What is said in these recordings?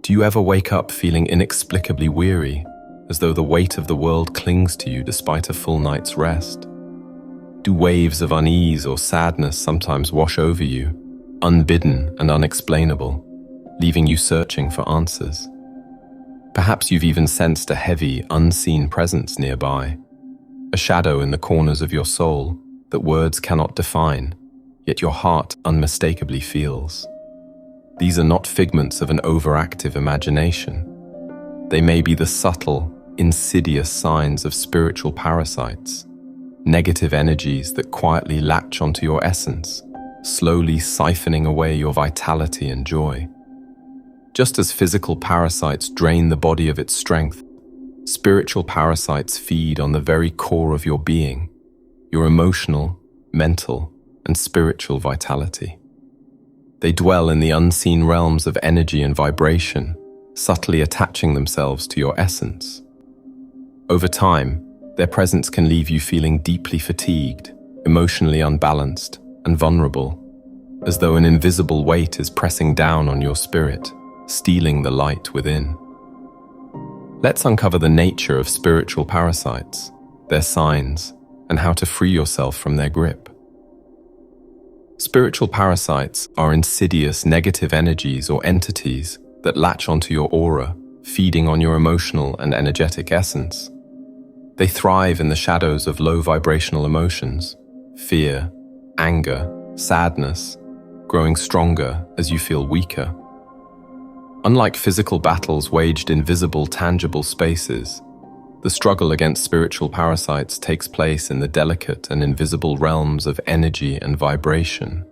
Do you ever wake up feeling inexplicably weary, as though the weight of the world clings to you despite a full night's rest? Do waves of unease or sadness sometimes wash over you, unbidden and unexplainable, leaving you searching for answers? Perhaps you've even sensed a heavy, unseen presence nearby, a shadow in the corners of your soul that words cannot define, yet your heart unmistakably feels. These are not figments of an overactive imagination. They may be the subtle, insidious signs of spiritual parasites, negative energies that quietly latch onto your essence, slowly siphoning away your vitality and joy. Just as physical parasites drain the body of its strength, spiritual parasites feed on the very core of your being, your emotional, mental, and spiritual vitality. They dwell in the unseen realms of energy and vibration, subtly attaching themselves to your essence. Over time, their presence can leave you feeling deeply fatigued, emotionally unbalanced, and vulnerable, as though an invisible weight is pressing down on your spirit, stealing the light within. Let's uncover the nature of spiritual parasites, their signs, and how to free yourself from their grip. Spiritual parasites are insidious negative energies or entities that latch onto your aura, feeding on your emotional and energetic essence. They thrive in the shadows of low vibrational emotions, fear, anger, sadness, growing stronger as you feel weaker. Unlike physical battles waged in visible, tangible spaces, the struggle against spiritual parasites takes place in the delicate and invisible realms of energy and vibration.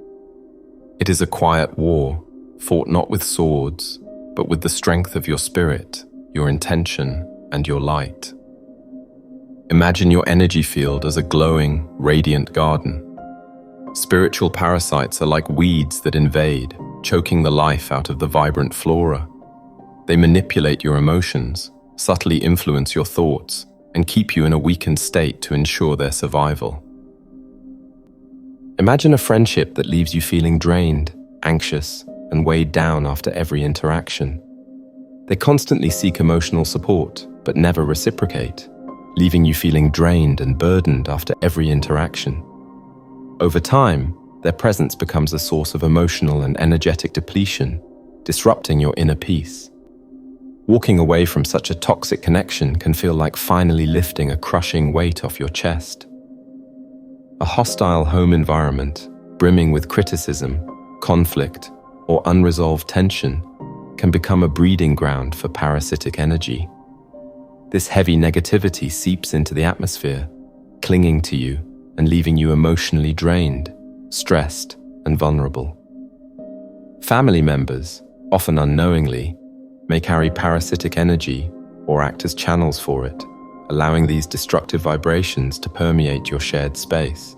It is a quiet war, fought not with swords, but with the strength of your spirit, your intention, and your light. Imagine your energy field as a glowing, radiant garden. Spiritual parasites are like weeds that invade, choking the life out of the vibrant flora. They manipulate your emotions, subtly influence your thoughts, and keep you in a weakened state to ensure their survival. Imagine a friendship that leaves you feeling drained, anxious, and weighed down after every interaction. They constantly seek emotional support, but never reciprocate, leaving you feeling drained and burdened after every interaction. Over time, their presence becomes a source of emotional and energetic depletion, disrupting your inner peace. Walking away from such a toxic connection can feel like finally lifting a crushing weight off your chest. A hostile home environment, brimming with criticism, conflict, or unresolved tension, can become a breeding ground for parasitic energy. This heavy negativity seeps into the atmosphere, clinging to you and leaving you emotionally drained, stressed, and vulnerable. Family members, often unknowingly, may carry parasitic energy or act as channels for it, allowing these destructive vibrations to permeate your shared space.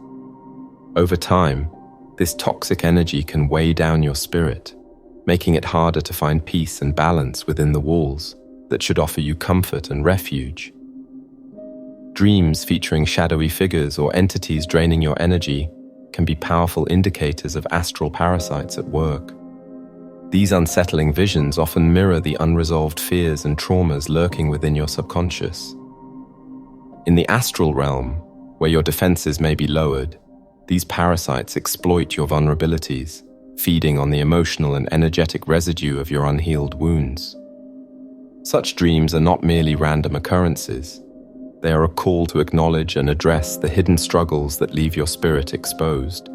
Over time, this toxic energy can weigh down your spirit, making it harder to find peace and balance within the walls that should offer you comfort and refuge. Dreams featuring shadowy figures or entities draining your energy can be powerful indicators of astral parasites at work. These unsettling visions often mirror the unresolved fears and traumas lurking within your subconscious. In the astral realm, where your defenses may be lowered, these parasites exploit your vulnerabilities, feeding on the emotional and energetic residue of your unhealed wounds. Such dreams are not merely random occurrences. They are a call to acknowledge and address the hidden struggles that leave your spirit exposed.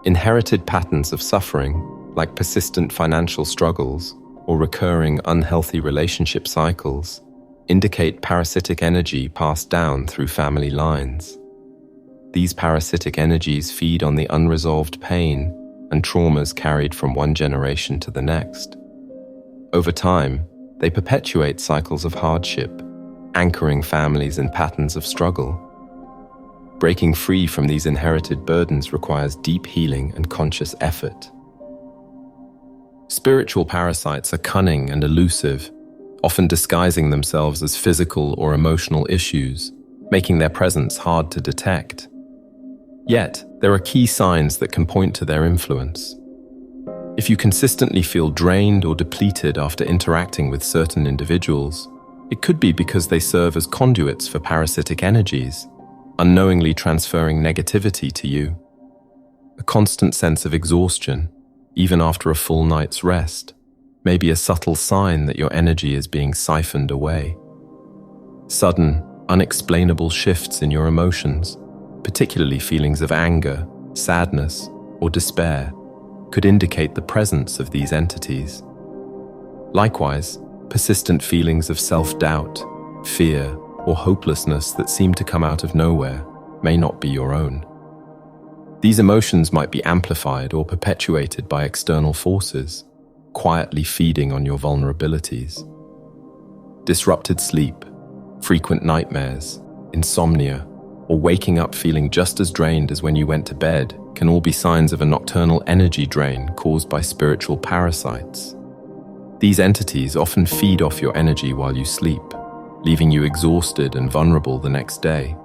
Inherited patterns of suffering, like persistent financial struggles or recurring unhealthy relationship cycles, indicate parasitic energy passed down through family lines. These parasitic energies feed on the unresolved pain and traumas carried from one generation to the next. Over time, they perpetuate cycles of hardship, anchoring families in patterns of struggle. Breaking free from these inherited burdens requires deep healing and conscious effort. Spiritual parasites are cunning and elusive, often disguising themselves as physical or emotional issues, making their presence hard to detect. Yet, there are key signs that can point to their influence. If you consistently feel drained or depleted after interacting with certain individuals, it could be because they serve as conduits for parasitic energies, unknowingly transferring negativity to you. A constant sense of exhaustion, even after a full night's rest, may be a subtle sign that your energy is being siphoned away. Sudden, unexplainable shifts in your emotions, particularly feelings of anger, sadness, or despair, could indicate the presence of these entities. Likewise, persistent feelings of self-doubt, fear, or hopelessness that seem to come out of nowhere may not be your own. These emotions might be amplified or perpetuated by external forces, quietly feeding on your vulnerabilities. Disrupted sleep, frequent nightmares, insomnia, or waking up feeling just as drained as when you went to bed can all be signs of a nocturnal energy drain caused by spiritual parasites. These entities often feed off your energy while you sleep, leaving you exhausted and vulnerable the next day.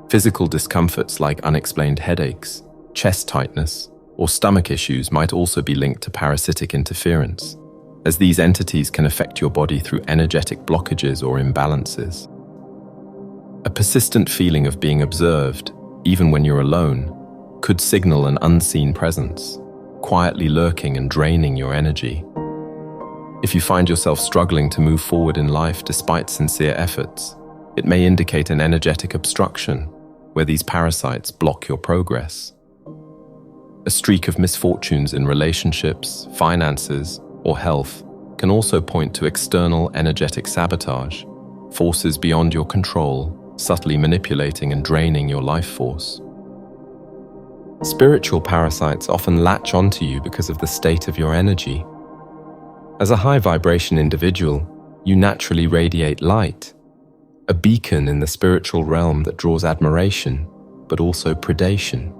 Physical discomforts like unexplained headaches, chest tightness, or stomach issues might also be linked to parasitic interference, as these entities can affect your body through energetic blockages or imbalances. A persistent feeling of being observed, even when you're alone, could signal an unseen presence, quietly lurking and draining your energy. If you find yourself struggling to move forward in life despite sincere efforts, it may indicate an energetic obstruction where these parasites block your progress. A streak of misfortunes in relationships, finances, or health can also point to external energetic sabotage, forces beyond your control, subtly manipulating and draining your life force. Spiritual parasites often latch onto you because of the state of your energy. As a high-vibration individual, you naturally radiate light, a beacon in the spiritual realm that draws admiration, but also predation.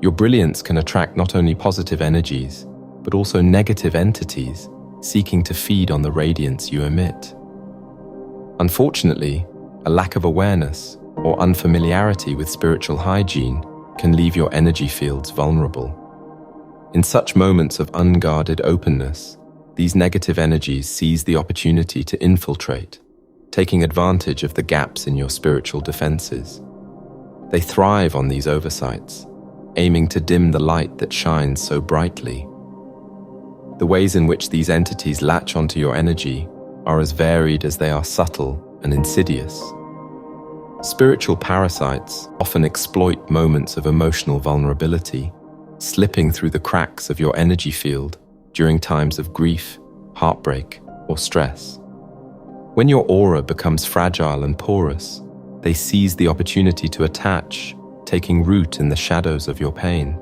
Your brilliance can attract not only positive energies, but also negative entities seeking to feed on the radiance you emit. Unfortunately, a lack of awareness or unfamiliarity with spiritual hygiene can leave your energy fields vulnerable. In such moments of unguarded openness, these negative energies seize the opportunity to infiltrate, taking advantage of the gaps in your spiritual defenses. They thrive on these oversights, aiming to dim the light that shines so brightly. The ways in which these entities latch onto your energy are as varied as they are subtle and insidious. Spiritual parasites often exploit moments of emotional vulnerability, slipping through the cracks of your energy field during times of grief, heartbreak, or stress. When your aura becomes fragile and porous, they seize the opportunity to attach, taking root in the shadows of your pain.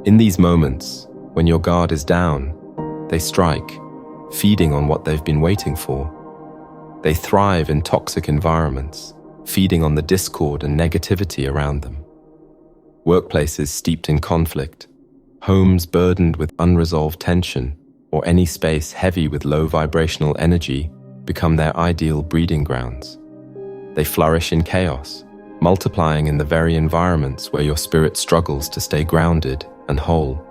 In these moments, when your guard is down, they strike, feeding on what they've been waiting for. They thrive in toxic environments, feeding on the discord and negativity around them. Workplaces steeped in conflict, homes burdened with unresolved tension, or any space heavy with low vibrational energy become their ideal breeding grounds. They flourish in chaos, multiplying in the very environments where your spirit struggles to stay grounded and whole.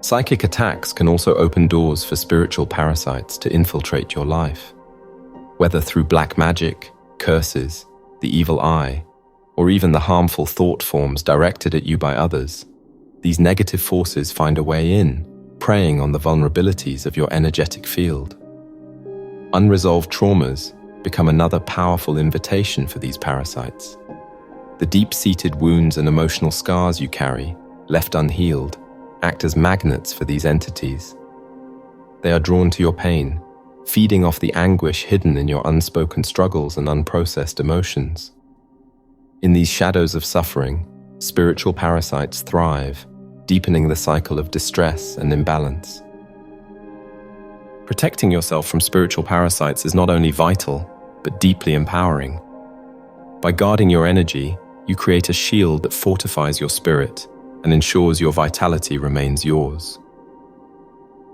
Psychic attacks can also open doors for spiritual parasites to infiltrate your life. Whether through black magic, curses, the evil eye, or even the harmful thought forms directed at you by others, these negative forces find a way in, preying on the vulnerabilities of your energetic field. Unresolved traumas become another powerful invitation for these parasites. The deep-seated wounds and emotional scars you carry, left unhealed, act as magnets for these entities. They are drawn to your pain, feeding off the anguish hidden in your unspoken struggles and unprocessed emotions. In these shadows of suffering, spiritual parasites thrive, deepening the cycle of distress and imbalance. Protecting yourself from spiritual parasites is not only vital, but deeply empowering. By guarding your energy, you create a shield that fortifies your spirit and ensures your vitality remains yours.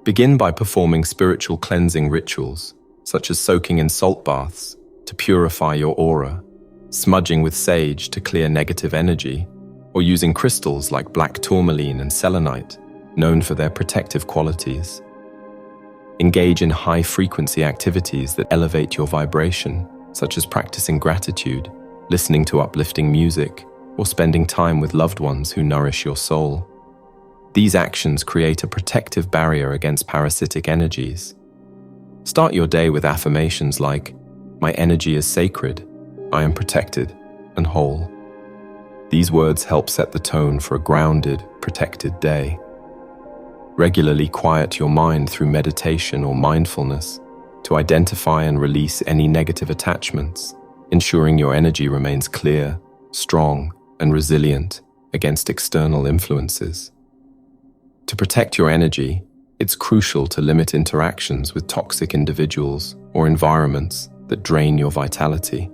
Begin by performing spiritual cleansing rituals, such as soaking in salt baths to purify your aura, smudging with sage to clear negative energy, or using crystals like black tourmaline and selenite known for their protective qualities. Engage in high-frequency activities that elevate your vibration, such as practicing gratitude, listening to uplifting music, or spending time with loved ones who nourish your soul. These actions create a protective barrier against parasitic energies. Start your day with affirmations like, "My energy is sacred, I am protected and whole." These words help set the tone for a grounded, protected day. Regularly quiet your mind through meditation or mindfulness to identify and release any negative attachments, ensuring your energy remains clear, strong, and resilient against external influences. To protect your energy, it's crucial to limit interactions with toxic individuals or environments that drain your vitality.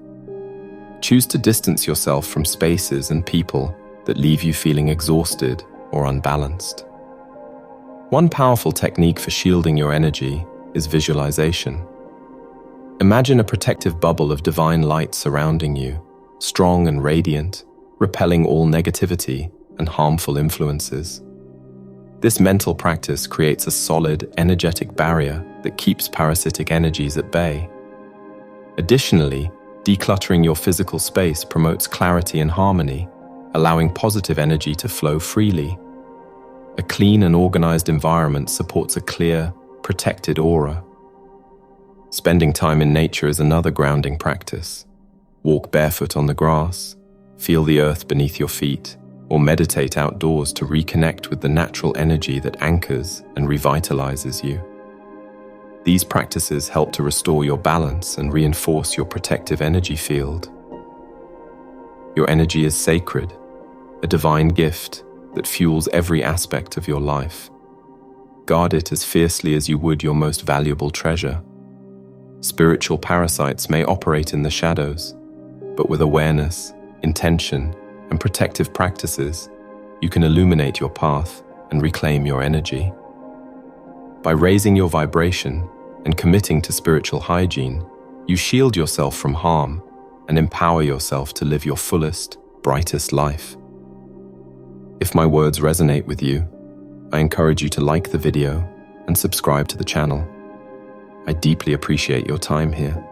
Choose to distance yourself from spaces and people that leave you feeling exhausted or unbalanced. One powerful technique for shielding your energy is visualization. Imagine a protective bubble of divine light surrounding you, strong and radiant, repelling all negativity and harmful influences. This mental practice creates a solid, energetic barrier that keeps parasitic energies at bay. Additionally, decluttering your physical space promotes clarity and harmony, allowing positive energy to flow freely. A clean and organized environment supports a clear, protected aura. Spending time in nature is another grounding practice. Walk barefoot on the grass, feel the earth beneath your feet, or meditate outdoors to reconnect with the natural energy that anchors and revitalizes you. These practices help to restore your balance and reinforce your protective energy field. Your energy is sacred, a divine gift that fuels every aspect of your life. Guard it as fiercely as you would your most valuable treasure. Spiritual parasites may operate in the shadows, but with awareness, intention, and protective practices, you can illuminate your path and reclaim your energy. By raising your vibration and committing to spiritual hygiene, you shield yourself from harm and empower yourself to live your fullest, brightest life. If my words resonate with you, I encourage you to like the video and subscribe to the channel. I deeply appreciate your time here.